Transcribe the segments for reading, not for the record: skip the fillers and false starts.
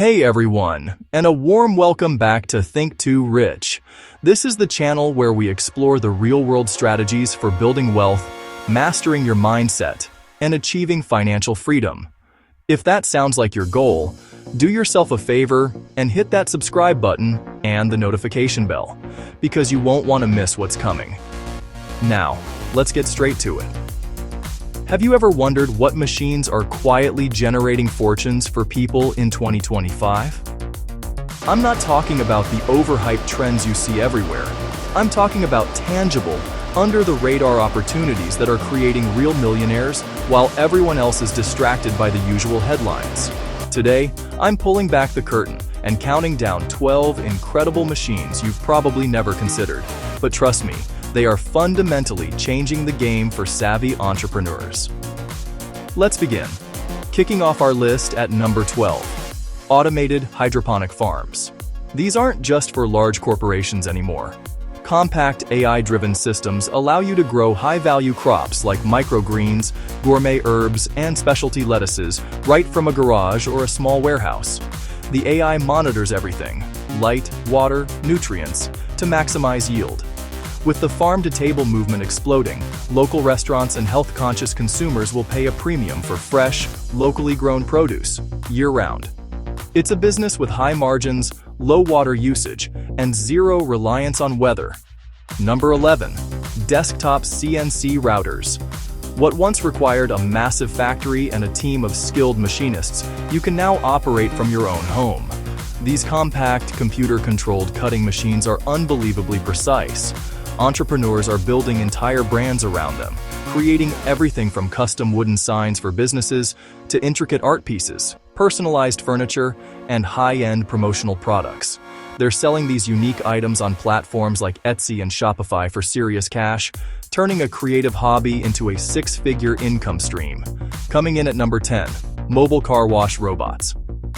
Hey everyone, and a warm welcome back to Think Too Rich. This is the channel where we explore the real-world strategies for building wealth, mastering your mindset, and achieving financial freedom. If that sounds like your goal, do yourself a favor and hit that subscribe button and the notification bell, because you won't want to miss what's coming. Now, let's get straight to it. Have you ever wondered what machines are quietly generating fortunes for people in 2025? I'm not talking about the overhyped trends you see everywhere. I'm talking about tangible, under-the-radar opportunities that are creating real millionaires while everyone else is distracted by the usual headlines. Today, I'm pulling back the curtain and counting down 12 incredible machines you've probably never considered. But trust me, they are fundamentally changing the game for savvy entrepreneurs. Let's begin. Kicking off our list at number 12, automated hydroponic farms. These aren't just for large corporations anymore. Compact AI-driven systems allow you to grow high-value crops like microgreens, gourmet herbs, and specialty lettuces right from a garage or a small warehouse. The AI monitors everything, light, water, nutrients, to maximize yield. With the farm-to-table movement exploding, local restaurants and health-conscious consumers will pay a premium for fresh, locally grown produce, year-round. It's a business with high margins, low water usage, and zero reliance on weather. Number 11. Desktop CNC routers. What once required a massive factory and a team of skilled machinists, you can now operate from your own home. These compact, computer-controlled cutting machines are unbelievably precise. Entrepreneurs are building entire brands around them, creating everything from custom wooden signs for businesses to intricate art pieces, personalized furniture, and high-end promotional products. They're selling these unique items on platforms like Etsy and Shopify for serious cash, turning a creative hobby into a six-figure income stream. Coming in at number 10, mobile car wash robots.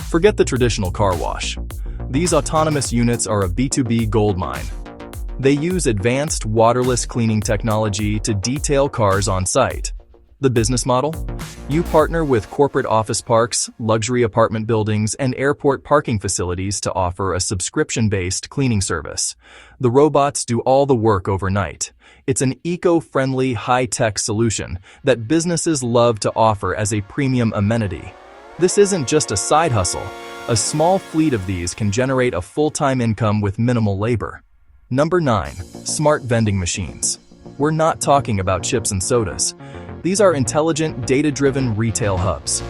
Forget the traditional car wash. These autonomous units are a B2B goldmine. They use advanced waterless cleaning technology to detail cars on site. The business model? You partner with corporate office parks, luxury apartment buildings, and airport parking facilities to offer a subscription-based cleaning service. The robots do all the work overnight. It's an eco-friendly, high-tech solution that businesses love to offer as a premium amenity. This isn't just a side hustle. A small fleet of these can generate a full-time income with minimal labor. Number 9. Smart vending machines. We're not talking about chips and sodas. These are intelligent, data-driven retail hubs.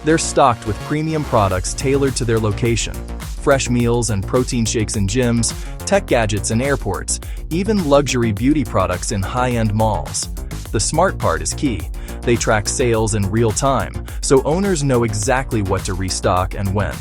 They're stocked with premium products tailored to their location. Fresh meals and protein shakes in gyms, tech gadgets in airports, even luxury beauty products in high-end malls. The smart part is key. They track sales in real time, so owners know exactly what to restock and when,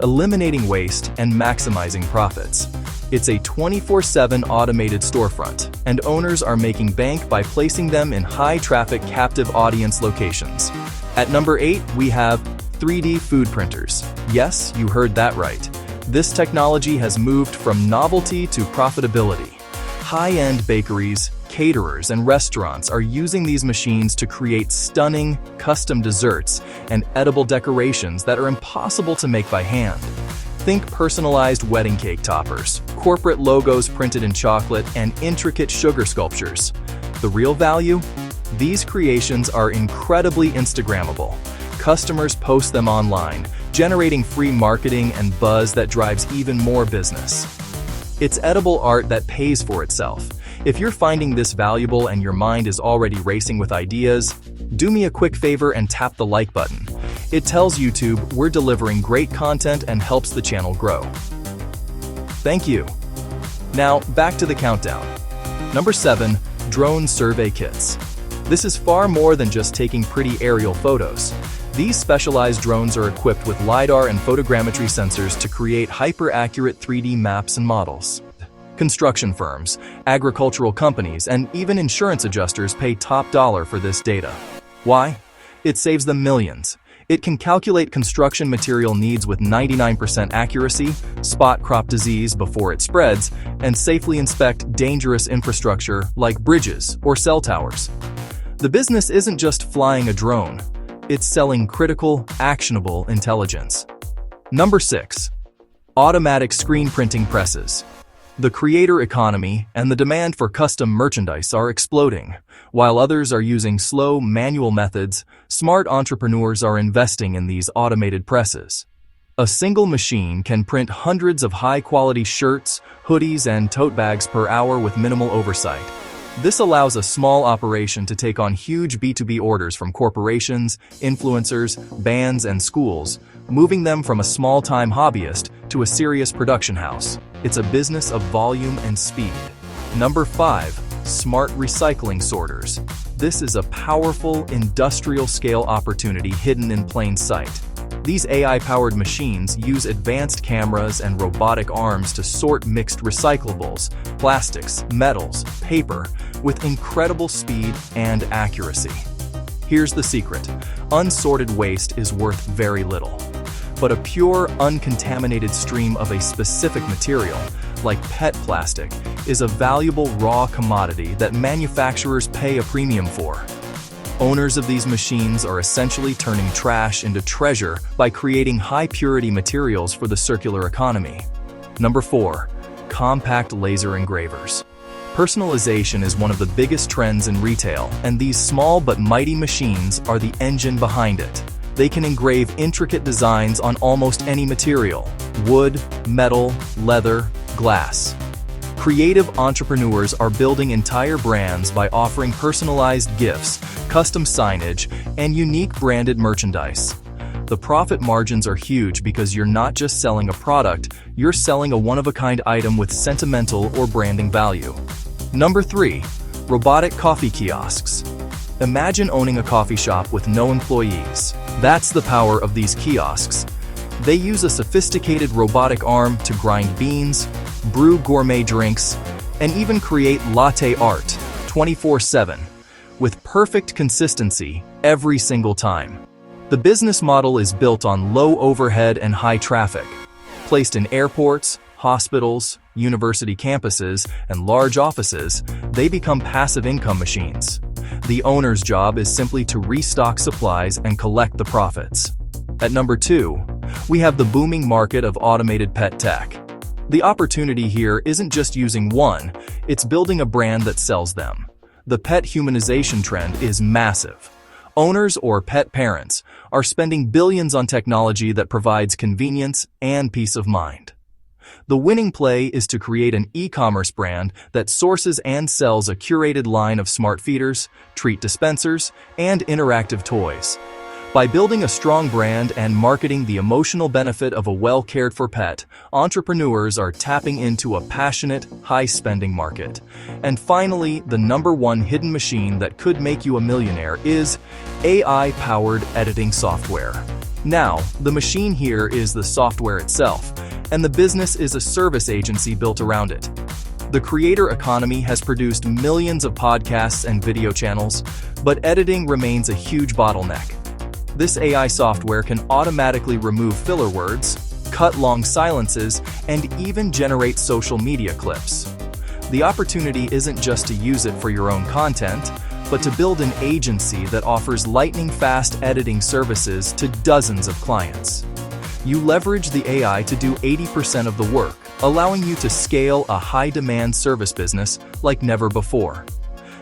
eliminating waste and maximizing profits. It's a 24/7 automated storefront, and owners are making bank by placing them in high-traffic captive audience locations. At number 8, we have 3D food printers. Yes, you heard that right. This technology has moved from novelty to profitability. High-end bakeries, caterers, and restaurants are using these machines to create stunning, custom desserts and edible decorations that are impossible to make by hand. Think personalized wedding cake toppers, corporate logos printed in chocolate, and intricate sugar sculptures. The real value? These creations are incredibly Instagrammable. Customers post them online, generating free marketing and buzz that drives even more business. It's edible art that pays for itself. If you're finding this valuable and your mind is already racing with ideas, do me a quick favor and tap the like button. It tells YouTube we're delivering great content and helps the channel grow. Thank you. Now, back to the countdown. Number 7, drone survey kits. This is far more than just taking pretty aerial photos. These specialized drones are equipped with LiDAR and photogrammetry sensors to create hyper-accurate 3D maps and models. Construction firms, agricultural companies, and even insurance adjusters pay top dollar for this data. Why? It saves them millions. It can calculate construction material needs with 99% accuracy, spot crop disease before it spreads, and safely inspect dangerous infrastructure like bridges or cell towers. The business isn't just flying a drone. It's selling critical, actionable intelligence. Number 6. Automatic screen printing presses. The creator economy and the demand for custom merchandise are exploding. While others are using slow, manual methods, smart entrepreneurs are investing in these automated presses. A single machine can print hundreds of high-quality shirts, hoodies, and tote bags per hour with minimal oversight. This allows a small operation to take on huge B2B orders from corporations, influencers, bands, and schools, moving them from a small-time hobbyist to a serious production house. It's a business of volume and speed. Number 5. Smart recycling sorters. This is a powerful, industrial-scale opportunity hidden in plain sight. These AI-powered machines use advanced cameras and robotic arms to sort mixed recyclables, plastics, metals, paper, with incredible speed and accuracy. Here's the secret. Unsorted waste is worth very little. But a pure, uncontaminated stream of a specific material, like PET plastic, is a valuable raw commodity that manufacturers pay a premium for. Owners of these machines are essentially turning trash into treasure by creating high-purity materials for the circular economy. Number 4. Compact laser engravers. Personalization is one of the biggest trends in retail, and these small but mighty machines are the engine behind it. They can engrave intricate designs on almost any material: wood, metal, leather, glass. Creative entrepreneurs are building entire brands by offering personalized gifts, custom signage, and unique branded merchandise. The profit margins are huge because you're not just selling a product, you're selling a one-of-a-kind item with sentimental or branding value. Number 3. Robotic coffee kiosks. Imagine owning a coffee shop with no employees. That's the power of these kiosks. They use a sophisticated robotic arm to grind beans, brew gourmet drinks, and even create latte art 24/7, with perfect consistency every single time. The business model is built on low overhead and high traffic. Placed in airports, hospitals, university campuses, and large offices, they become passive income machines. The owner's job is simply to restock supplies and collect the profits. At number 2, we have the booming market of automated pet tech. The opportunity here isn't just using one, it's building a brand that sells them. The pet humanization trend is massive. Owners or pet parents are spending billions on technology that provides convenience and peace of mind. The winning play is to create an e-commerce brand that sources and sells a curated line of smart feeders, treat dispensers, and interactive toys. By building a strong brand and marketing the emotional benefit of a well-cared-for pet, entrepreneurs are tapping into a passionate, high-spending market. And finally, the number 1 hidden machine that could make you a millionaire is AI-powered editing software. Now, the machine here is the software itself, and the business is a service agency built around it. The creator economy has produced millions of podcasts and video channels, but editing remains a huge bottleneck. This AI software can automatically remove filler words, cut long silences, and even generate social media clips. The opportunity isn't just to use it for your own content, but to build an agency that offers lightning-fast editing services to dozens of clients. You leverage the AI to do 80% of the work, allowing you to scale a high-demand service business like never before.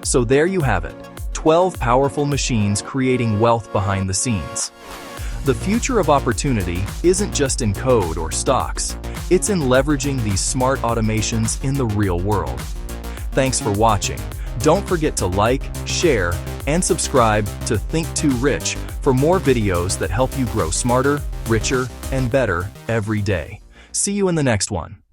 So there you have it, 12 powerful machines creating wealth behind the scenes. The future of opportunity isn't just in code or stocks, it's in leveraging these smart automations in the real world. Thanks for watching. Don't forget to like, share, and subscribe to Think Too Rich for more videos that help you grow smarter, richer, and better every day. See you in the next one.